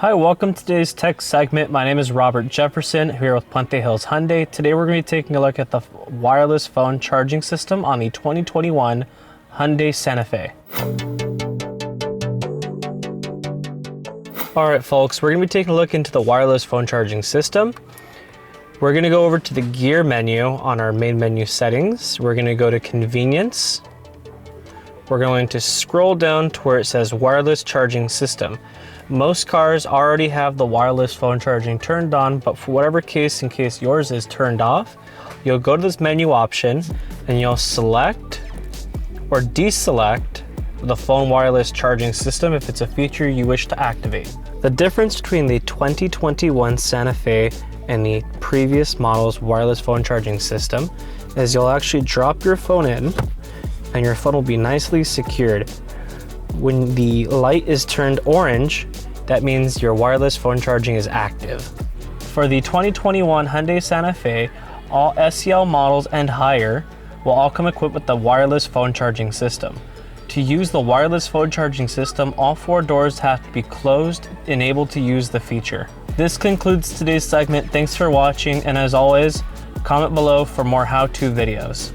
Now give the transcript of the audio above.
Hi, welcome to today's tech segment. My name is Robert Jefferson here with Puente Hyundai. Today we're going to be taking a look at the wireless phone charging system on the 2021 Hyundai Santa Fe. Alright folks, we're going to be taking a look into the wireless phone charging system. We're going to go over to the gear menu on our main menu settings. We're going to go to convenience. We're going to scroll down to where it says wireless charging system. Most cars already have the wireless phone charging turned on, but for whatever case, in case yours is turned off, you'll go to this menu option and you'll select or deselect the phone wireless charging system if it's a feature you wish to activate. The difference between the 2021 Santa Fe and the previous model's wireless phone charging system is you'll actually drop your phone in and your phone will be nicely secured. When the light is turned orange, that means your wireless phone charging is active. For the 2021 Hyundai Santa Fe, all SEL models and higher will all come equipped with the wireless phone charging system. To use the wireless phone charging system, all four doors have to be closed and able to use the feature. This concludes today's segment. Thanks for watching, and as always, comment below for more how-to videos.